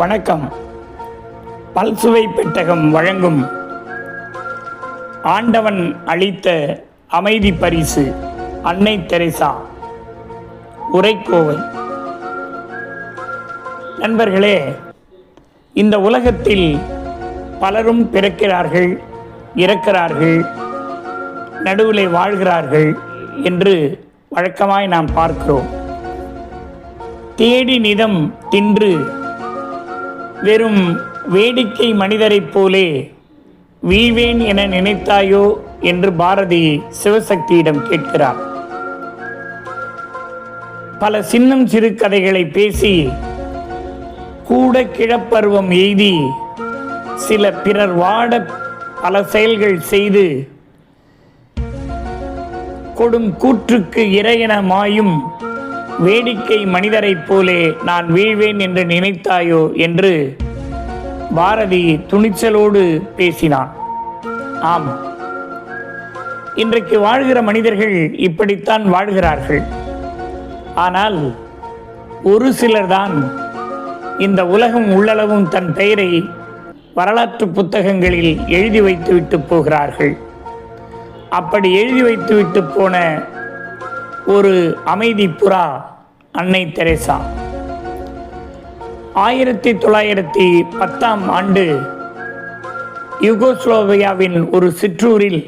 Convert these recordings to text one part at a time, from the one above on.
வணக்கம். பல்சுவை பெட்டகம் வழங்கும் ஆண்டவன் அளித்த அமைதி பரிசு அன்னை தெரேசா உரைக்கோவை. நண்பர்களே, இந்த உலகத்தில் பலரும் பிறக்கிறார்கள், இறக்கிறார்கள், நடுவிலே வாழ்கிறார்கள் என்று வழக்கமாய் நாம் பார்க்கிறோம். தேடி நிதம் தின்று வெறும் வேடிக்கை மனிதரைப் போலே வீழ்வேன் என நினைத்தாயோ என்று பாரதி சிவசக்தியிடம் கேட்கிறார். பல சின்னம் சிறு கதைகளை பேசி கூட கிழப்பருவம் எய்தி சில பிறர் வாட பல செயல்கள் செய்து கொடும் கூற்றுக்கு இறையென மாயும் வேடிக்கை மனிதரைப் போலே நான் வீழ்வேன் என்று நினைத்தாயோ என்று பாரதி துணிச்சலோடு பேசினான். ஆம், இன்றைக்கு வாழ்கிற மனிதர்கள் இப்படித்தான் வாழ்கிறார்கள். ஆனால் ஒரு சிலர்தான் இந்த உலகம் உள்ளளவும் தன் பெயரை வரலாற்று புத்தகங்களில் எழுதி வைத்துவிட்டு போகிறார்கள். அப்படி எழுதி வைத்துவிட்டு போன ஒரு அமைதி புறா அன்னை தெரேசா. 1910 ஆண்டு யூகோஸ்லோவியாவின் ஒரு சிற்றூரில்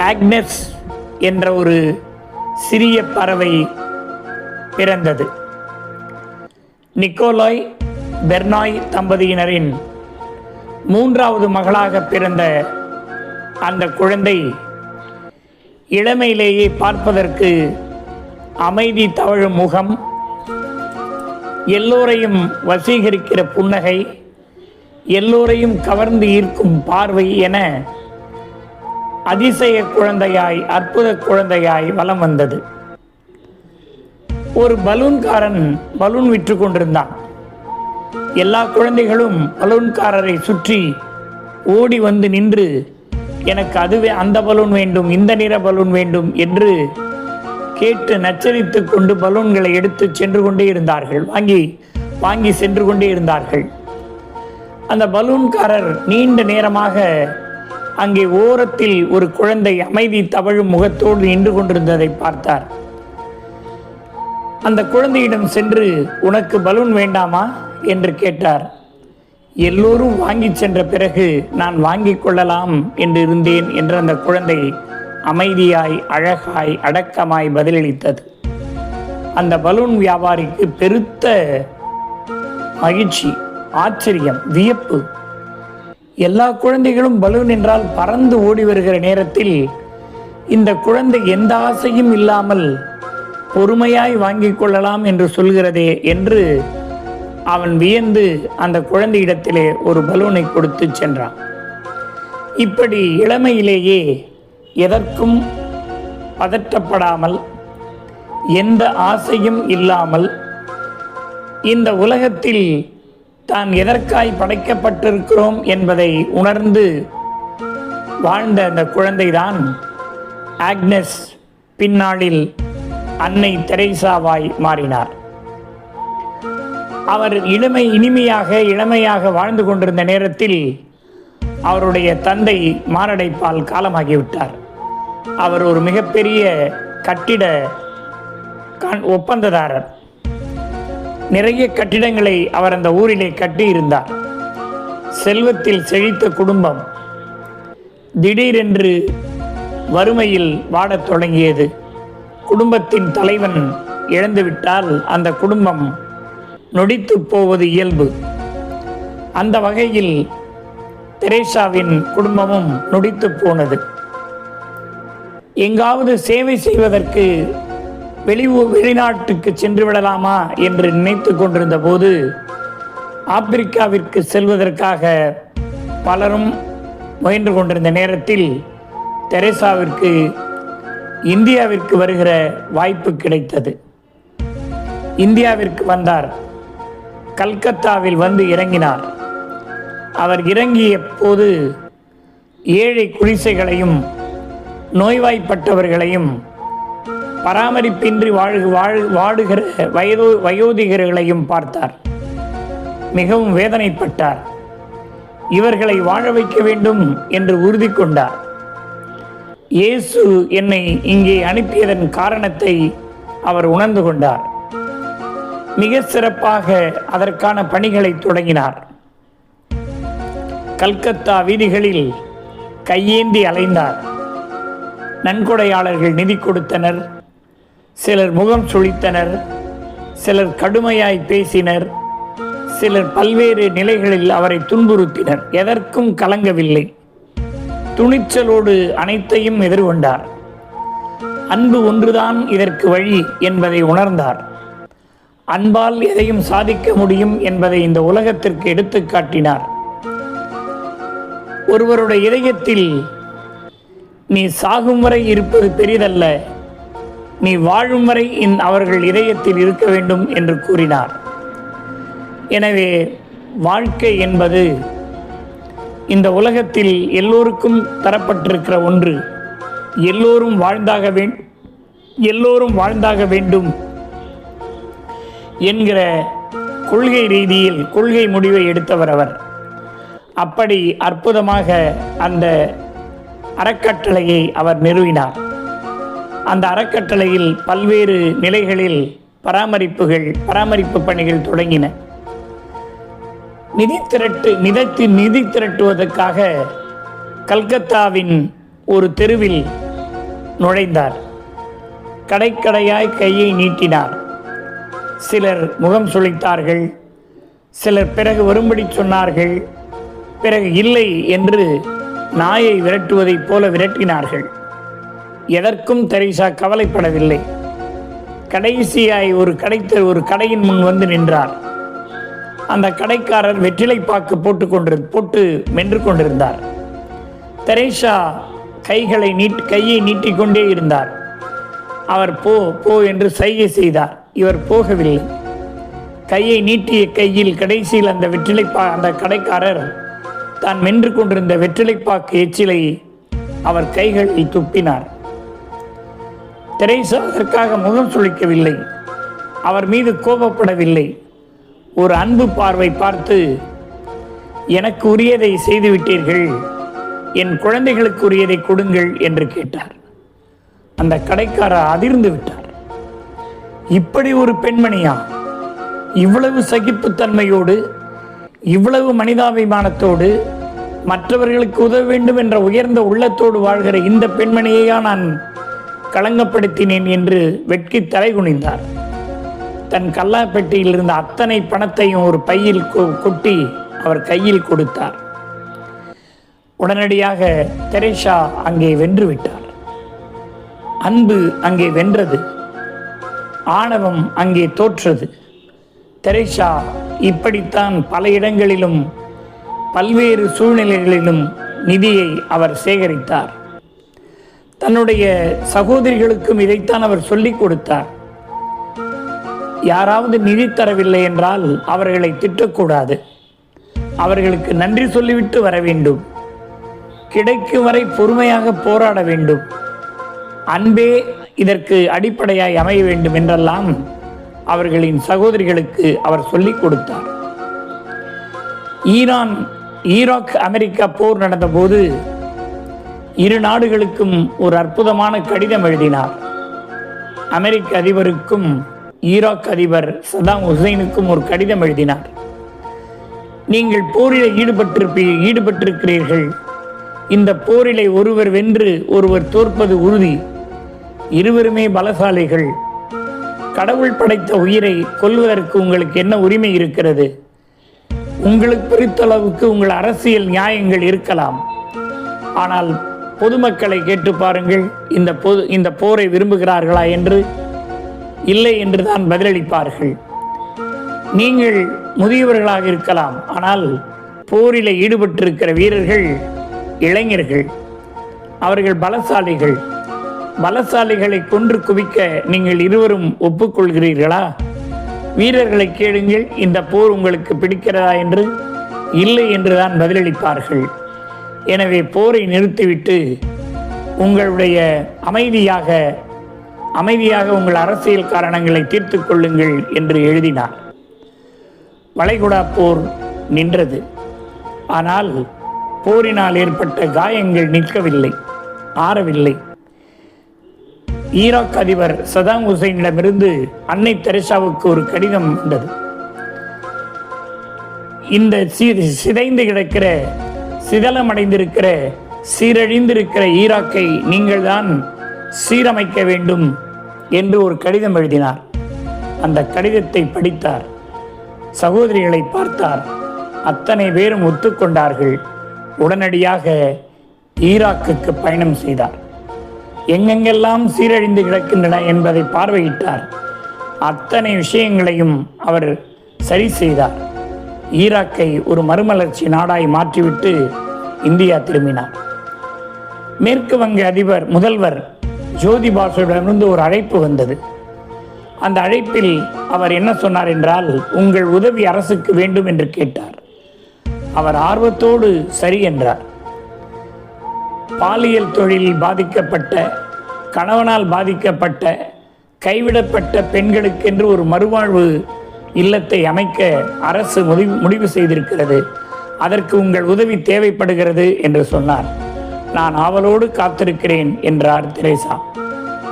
ஆக்னஸ் என்ற ஒரு சிறிய பறவை பிறந்தது. நிக்கோலாய் பெர்னாய் தம்பதியினரின் 3வது மகளாக பிறந்த அந்த குழந்தை இளமையிலேயே பார்ப்பதற்கு அமைதி தவழும் முகம், எல்லோரையும் வசீகரிக்கிற புன்னகை, எல்லோரையும் கவர்ந்து ஈர்க்கும் பார்வை என அதிசய குழந்தையாய், அற்புத குழந்தையாய் வலம் வந்தது. ஒரு பலூன்காரன் பலூன் விற்று கொண்டிருந்தான். எல்லா குழந்தைகளும் பலூன்காரரை சுற்றி ஓடி வந்து நின்று, எனக்கு அதுவே அந்த பலூன் வேண்டும், இந்த நிற பலூன் வேண்டும் என்று கேட்டு நச்சரித்து கொண்டு பலூன்களை எடுத்து சென்று கொண்டே இருந்தார்கள். வாங்கி சென்று கொண்டே இருந்தார்கள். அந்த பலூன்காரர் நீண்ட நேரமாக அங்கே ஓரத்தில் ஒரு குழந்தை அமைதி தவழும் முகத்தோடு நின்று கொண்டிருந்ததை பார்த்தார். அந்த குழந்தையிடம் சென்று, உனக்கு பலூன் வேண்டாமா என்று கேட்டார். எல்லோரும் வாங்கி சென்ற பிறகு நான் வாங்கிக் கொள்ளலாம் என்று இருந்தேன் என்று அந்த குழந்தை அமைதியாய், அழகாய், அடக்கமாய் பதிலளித்தது. அந்த பலூன் வியாபாரிக்கு பெருத்த மகிழ்ச்சி, ஆச்சரியம், வியப்பு. எல்லா குழந்தைகளும் பலூன் என்றால் பறந்து ஓடி வருகிற நேரத்தில் இந்த குழந்தை எந்த ஆசையும் இல்லாமல் பொறுமையாய் வாங்கிக் கொள்ளலாம் என்று சொல்கிறதே என்று அவன் வியந்து அந்த குழந்தையிடத்திலே ஒரு பலூனை கொடுத்து சென்றான். இப்படி இளமையிலேயே எதற்கும் பதற்றப்படாமல், எந்த ஆசையும் இல்லாமல், இந்த உலகத்தில் தான் எதற்காய் படைக்கப்பட்டிருக்கிறோம் என்பதை உணர்ந்து வாழ்ந்த அந்த குழந்தைதான் ஆக்னஸ் பின்னாளில் அன்னை தெரேசாவாய் மாறினார். அவர் இளமையாக வாழ்ந்து கொண்டிருந்த நேரத்தில் அவருடைய தந்தை மாரடைப்பால் காலமாகிவிட்டார். அவர் ஒரு மிகப்பெரிய கட்டிட ஒப்பந்ததாரர். நிறைய கட்டிடங்களை அவர் அந்த ஊரிலே கட்டியிருந்தார். செல்வத்தில் செழித்த குடும்பம் திடீரென்று வறுமையில் வாடத் தொடங்கியது. குடும்பத்தின் தலைவன் இழந்துவிட்டால் அந்த குடும்பம் நொடித்து போவது இயல்பு. அந்த வகையில் தெரேசாவின் குடும்பமும் நொடித்து போனது. எங்காவது சேவை செய்வதற்கு வெளிநாட்டுக்கு சென்று விடலாமா என்று நினைத்து கொண்டிருந்த போது ஆப்பிரிக்காவிற்கு செல்வதற்காக பலரும் முயன்று கொண்டிருந்த நேரத்தில் தெரேசாவிற்கு இந்தியாவிற்கு வருகிற வாய்ப்பு கிடைத்தது. இந்தியாவிற்கு வந்தார். கல்கத்தாவில் வந்து இறங்கினார். அவர் இறங்கிய போது ஏழை குடிசைகளையும் நோய்வாய்ப்பட்டவர்களையும் பராமரிப்பின்றி வாடுகிற வயோதிகர்களையும் பார்த்தார். மிகவும் வேதனைப்பட்டார். இவர்களை வாழ வைக்க வேண்டும் என்று உறுதி கொண்டார். இயேசு என்னை இங்கே அனுப்பியதன் காரணத்தை அவர் உணர்ந்து கொண்டார். மிக சிறப்பாக அதற்கான பணிகளை தொடங்கினார். கல்கத்தா வீதிகளில் கையேந்தி அலைந்தார். நன்கொடையாளர்கள் நிதி கொடுத்தனர், சிலர் முகம் சுளித்தனர், சிலர் கடுமையாய் பேசினர், சிலர் பல்வேறு நிலைகளில் அவரை துன்புறுத்தினர். எதற்கும் கலங்கவில்லை. துணிச்சலோடு அனைத்தையும் எதிர்கொண்டார். அன்பு ஒன்றுதான் இதற்கு வழி என்பதை உணர்ந்தார். அன்பால் எதையும் சாதிக்க முடியும் என்பதை இந்த உலகத்திற்கு எடுத்து காட்டினார். ஒருவருடைய இதயத்தில் நீ சாகும் வரை இருப்பது பெரிதல்ல, நீ வாழும் வரை அவர்கள் இதயத்தில் இருக்க வேண்டும் என்று கூறினார். எனவே வாழ்க்கை என்பது இந்த உலகத்தில் எல்லோருக்கும் தரப்பட்டிருக்கிற ஒன்று. எல்லோரும் வாழ்ந்தாக வேண்டும் என்கிற கொள்கை ரீதியில் கொள்கை முடிவை எடுத்தவர் அவர். அப்படி அற்புதமாக அந்த அறக்கட்டளையை அவர் நிறுவினார். அந்த அறக்கட்டளையில் பல்வேறு நிலைகளில் பராமரிப்பு பணிகள் தொடங்கின. நிதி திரட்டுவதற்காக கல்கத்தாவின் ஒரு தெருவில் நுழைந்தார். கடைக்கடையாய் கையை நீட்டினார். சிலர் முகம் சுளித்தார்கள், சிலர் பிறகு வரும்படி சொன்னார்கள், பிறகு இல்லை என்று நாயை விரட்டுவதைப் போல விரட்டினார்கள். எதற்கும் தெரேசா கவலைப்படவில்லை. கடைசியாய் ஒரு கடையின் முன் வந்து நின்றார். அந்த கடைக்காரர் வெற்றிலைப்பாக்கு போட்டு மென்று கொண்டிருந்தார். தெரேசா கையை நீட்டிக்கொண்டே இருந்தார். அவர் போ என்று சைகை செய்தார். இவர் போகவில்லை. கையை நீட்டிய கையில் கடைசியில் அந்த கடைக்காரர் தான் மென்று கொண்டிருந்த வெற்றிலைப்பாக்கு எச்சிலை அவர் கைகளில் துப்பினார். தெரேசா அதற்காக முகம் சுளிக்கவில்லை, அவர் மீது கோபப்படவில்லை. ஒரு அன்பு பார்வை பார்த்து, எனக்கு உரியதை செய்துவிட்டீர்கள், என் குழந்தைகளுக்கு உரியதை கொடுங்கள் என்று கேட்டார். அந்த கடைக்காரர் அதிர்ந்து விட்டார். இப்படி ஒரு பெண்மணியா? இவ்வளவு சகிப்புத்தன்மையோடு, இவ்வளவு மனிதாபிமானத்தோடு, மற்றவர்களுக்கு உதவ வேண்டும் என்ற உயர்ந்த உள்ளத்தோடு வாழ்கிற இந்த பெண்மணியையா நான் களங்கப்படுத்தினேன் என்று வெட்கி தலை குனிந்தார். தன் கல்லாப்பெட்டியில் இருந்த அத்தனை பணத்தையும் ஒரு பையில் கொட்டி அவர் கையில் கொடுத்தார். உடனடியாக தெரேசா அங்கே வென்று விட்டார். அன்பு அங்கே வென்றது. ஆணவம் அங்கே தோற்றது. தெரேசா இப்படித்தான் பல இடங்களிலும் பல்வேறு சூழ்நிலைகளிலும் நிதியை அவர் சேகரித்தார். தன்னுடைய சகோதரிகளுக்கும் இதைத்தான் அவர் சொல்லிக் கொடுத்தார். யாராவது நிதி தரவில்லை என்றால் அவர்களை திட்டக்கூடாது, அவர்களுக்கு நன்றி சொல்லிவிட்டு வர வேண்டும், கிடைக்கும் வரை பொறுமையாக போராட வேண்டும், அன்பே இதற்கு அடிப்படையாய் அமைய வேண்டும் என்றெல்லாம் அவர்களின் சகோதரிகளுக்கு அவர் சொல்லிக் கொடுத்தார். ஈராக் அமெரிக்கா போர் நடந்தபோது இரு நாடுகளுக்கும் ஒரு அற்புதமான கடிதம் எழுதினார். அமெரிக்க அதிபருக்கும் ஈராக் அதிபர் சதாம் ஹுசைனுக்கும் ஒரு கடிதம் எழுதினார். நீங்கள் போரில் ஈடுபட்டிருக்கிறீர்கள். இந்த போரிலை ஒருவர் வென்று ஒருவர் தோற்பது உறுதி. இருவருமே பலசாலிகள். கடவுள் படைத்த உயிரை கொல்வதற்கு உங்களுக்கு என்ன உரிமை இருக்கிறது? உங்களுக்கு பொறுத்தளவுக்கு உங்கள் அரசியல் நியாயங்கள் இருக்கலாம், ஆனால் பொதுமக்களை கேட்டு பாருங்கள், இந்த போரை விரும்புகிறார்களா என்று. இல்லை என்று தான் பதிலளிப்பார்கள். நீங்கள் முதியவர்களாக இருக்கலாம், ஆனால் போரில் ஈடுபட்டிருக்கிற வீரர்கள் இளைஞர்கள், அவர்கள் பலசாலிகள். பலசாலிகளை கொன்று குவிக்க நீங்கள் இருவரும் ஒப்புக்கொள்கிறீர்களா? வீரர்களை கேளுங்கள், இந்த போர் உங்களுக்கு பிடிக்கிறதா என்று. இல்லை என்றுதான் பதிலளிப்பார்கள். எனவே போரை நிறுத்திவிட்டு உங்களுடைய அமைதியாக உங்கள் அரசியல் காரணங்களை தீர்த்து கொள்ளுங்கள் என்று எழுதினார். வளைகுடா போர் நின்றது. ஆனால் போரினால் ஏற்பட்ட காயங்கள் நிற்கவில்லை, ஆறவில்லை. ஈராக் அதிபர் சதாம் ஹுசைனிடமிருந்து அன்னை தெரசாவுக்கு ஒரு கடிதம் வந்தது. இந்த சிதைந்து கிடக்கிற, சிதலமடைந்திருக்கிற, சீரழிந்திருக்கிற ஈராக்கை நீங்கள் தான் சீரமைக்க வேண்டும் என்று ஒரு கடிதம் எழுதினார். அந்த கடிதத்தை படித்தார், சகோதரிகளை பார்த்தார். அத்தனை பேரும் ஒத்துக்கொண்டார்கள். உடனடியாக ஈராக்குக்கு பயணம் செய்தார். எங்கெங்கெல்லாம் சீரழிந்து கிடக்கின்றன என்பதை பார்வையிட்டார். அத்தனை விஷயங்களையும் அவர் சரி செய்தார். ஈராக்கை ஒரு மறுமலர்ச்சி நாடாய் மாற்றிவிட்டு இந்தியா திரும்பினார். மேற்கு வங்க அதிபர் முதல்வர் ஜோதி பாசுவிடமிருந்து ஒரு அழைப்பு வந்தது. அந்த அழைப்பில் அவர் என்ன சொன்னார் என்றால், உங்கள் உதவி அரசுக்கு வேண்டும் என்று கேட்டார். அவர் ஆர்வத்தோடு சரி என்றார். பாலியல் தொழிலில் பாதிக்கப்பட்ட, கணவனால் பாதிக்கப்பட்ட, கைவிடப்பட்ட பெண்களுக்கென்று ஒரு மறுவாழ்வு இல்லத்தை அமைக்க அரசு முடிவு செய்திருக்கிறது. அதற்கு உங்கள் உதவி தேவைப்படுகிறது என்று சொன்னார். நான் ஆவலோடு காத்திருக்கிறேன் என்றார் தெரேசா.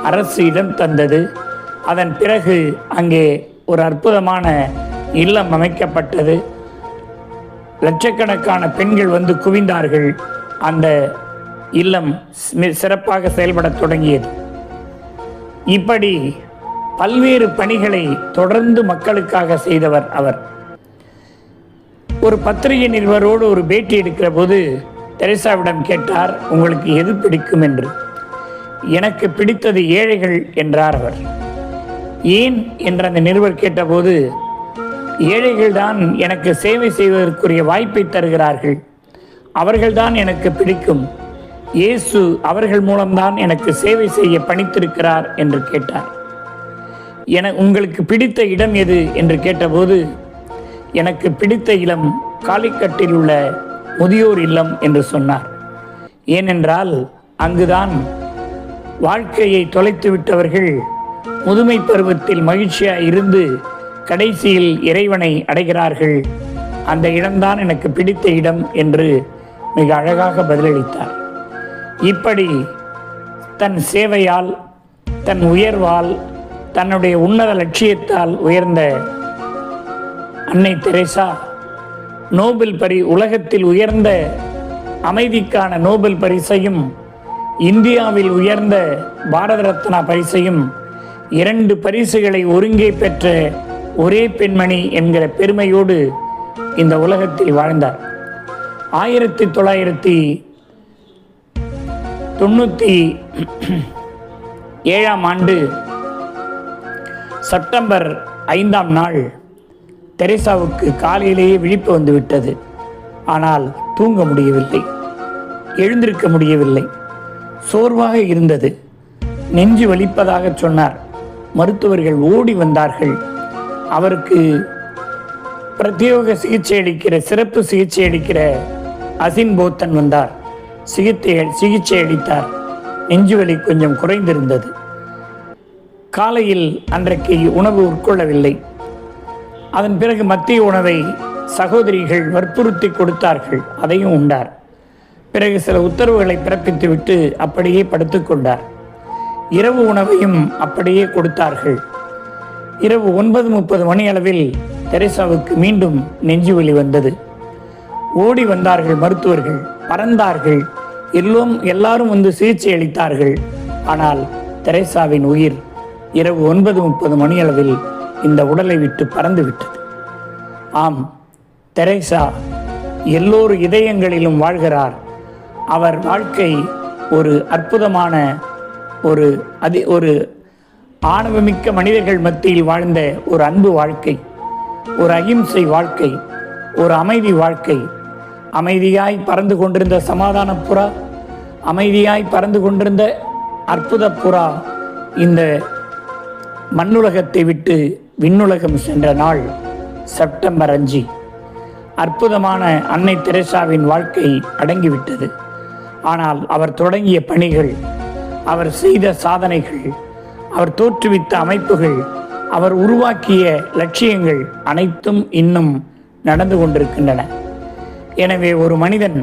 அரசு இடம் தந்தது. அதன் பிறகு அங்கே ஒரு அற்புதமான இல்லம் அமைக்கப்பட்டது. லட்சக்கணக்கான பெண்கள் வந்து குவிந்தார்கள். அந்த இல்லம் சிறப்பாக செயல்படத் தொடங்கியது. இப்படி பல்வேறு பணிகளை தொடர்ந்து மக்களுக்காக செய்தவர் அவர். ஒரு பத்திரிகை நிருபரோடு ஒரு பேட்டி எடுக்கிற போது தெரேசாவிடம் கேட்டார், உங்களுக்கு எது பிடிக்கும் என்று. எனக்கு பிடித்தது ஏழைகள் என்றார் அவர். ஏன் என்று அந்த நிருபர் கேட்டபோது, ஏழைகள் தான் எனக்கு சேவை செய்வதற்குரிய வாய்ப்பை தருகிறார்கள், அவர்கள்தான் எனக்கு பிடிக்கும், இயேசு அவர்கள் மூலம்தான் எனக்கு சேவை செய்ய பணித்திருக்கிறார் என்று கேட்டார். உங்களுக்கு பிடித்த இடம் எது என்று கேட்டபோது, எனக்கு பிடித்த இடம் காலிக்கட்டில் உள்ள முதியோர் இல்லம் என்று சொன்னார். ஏனென்றால் அங்குதான் வாழ்க்கையை தொலைத்து விட்டவர்கள் முதுமை பருவத்தில் மகிழ்ச்சியாய் இருந்து கடைசியில் இறைவனை அடைகிறார்கள். அந்த இடம்தான் எனக்கு பிடித்த இடம் என்று மிக அழகாக பதிலளித்தார். இப்படி தன் சேவையால், தன் உயர்வால், தன்னுடைய உன்னத லட்சியத்தால் உயர்ந்த அன்னை தெரேசா நோபல் உலகத்தில் உயர்ந்த அமைதிக்கான நோபல் பரிசையும், இந்தியாவில் உயர்ந்த பாரத ரத்னா பரிசையும், 2 பரிசுகளை ஒருங்கே பெற்ற ஒரே பெண்மணி என்கிற பெருமையோடு இந்த உலகத்தில் வாழ்ந்தார். 1997 ஆண்டு செப்டம்பர் 5ஆம் நாள் தெரேசாவுக்கு காலையிலேயே விழிப்பு வந்துவிட்டது. ஆனால் தூங்க முடியவில்லை, எழுந்திருக்க முடியவில்லை, சோர்வாக இருந்தது, நெஞ்சு வலிப்பதாக சொன்னார். மருத்துவர்கள் ஓடி வந்தார்கள். அவருக்கு பிரத்யேக சிகிச்சை அளிக்கிற, சிறப்பு சிகிச்சை அளிக்கிற அசின் போத்தன் வந்தார். சிகிச்சை அளித்தார். நெஞ்சுவலி கொஞ்சம் குறைந்திருந்தது. காலையில் அன்றைக்கு உணவு உட்கொள்ளவில்லை. அதன் பிறகு மதிய உணவை சகோதரிகள் வற்புறுத்தி கொடுத்தார்கள், அதையும் உண்டார். பிறகு சில உத்தரவுகளை பிறப்பித்துவிட்டு அப்படியே படுத்துக்கொண்டார். இரவு உணவையும் அப்படியே கொடுத்தார்கள். இரவு 9:30 மணி அளவில் தெரேசாவுக்கு மீண்டும் நெஞ்சுவலி வந்தது. ஓடி வந்தார்கள் மருத்துவர்கள், பறந்தார்கள், எல்லாரும் வந்து சிகிச்சை அளித்தார்கள். ஆனால் தெரேசாவின் உயிர் இரவு 9:30 மணி அளவில் இந்த உடலை விட்டு பறந்து விட்டது. ஆம், தெரேசா எல்லோரு இதயங்களிலும் வாழ்கிறார். அவர் வாழ்க்கை ஒரு அற்புதமான, ஒரு ஆணவமிக்க மனிதர்கள் மத்தியில் வாழ்ந்த ஒரு அன்பு வாழ்க்கை, ஒரு அகிம்சை வாழ்க்கை, ஒரு அமைதி வாழ்க்கை. அமைதியாய் பறந்து கொண்டிருந்த சமாதான புறா, அமைதியாய் பறந்து கொண்டிருந்த அற்புத புறா இந்த மண்ணுலகத்தை விட்டு விண்ணுலகம் சென்ற நாள் செப்டம்பர் 5. அற்புதமான அன்னை தெரேசாவின் வாழ்க்கை அடங்கிவிட்டது. ஆனால் அவர் தொடங்கிய பணிகள், அவர் செய்த சாதனைகள், அவர் தோற்றுவித்த அமைப்புகள், அவர் உருவாக்கிய லட்சியங்கள் அனைத்தும் இன்னும் நடந்து கொண்டிருக்கின்றன. எனவே ஒரு மனிதன்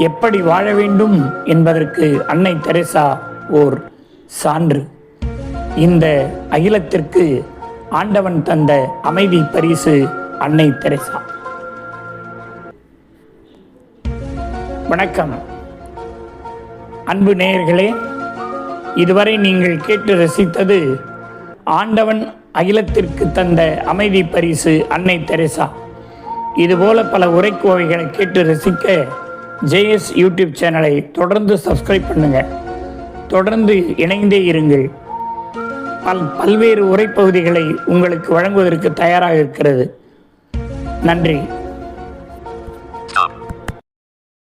எப்படி வாழ வேண்டும் என்பதற்கு அன்னை தெரசா ஓர் சான்று. இந்த அகிலத்திற்கு ஆண்டவன் தந்த அமைதி பரிசு அன்னை தெரசா. வணக்கம் அன்பு நேயர்களே, இதுவரை நீங்கள் கேட்டு ரசித்தது ஆண்டவன் அகிலத்திற்கு தந்த அமைதி பரிசு அன்னை தெரசா. இதுபோல பல உரைக்கோவைகளை கேட்டு ரசிக்க ஜேஎஸ் யூடியூப் சேனலை தொடர்ந்து சப்ஸ்கிரைப் பண்ணுங்க. தொடர்ந்து இணைந்தே இருங்கள். பல்வேறு உரைப்பகுதிகளை உங்களுக்கு வழங்குவதற்கு தயாராக இருக்கிறது. நன்றி.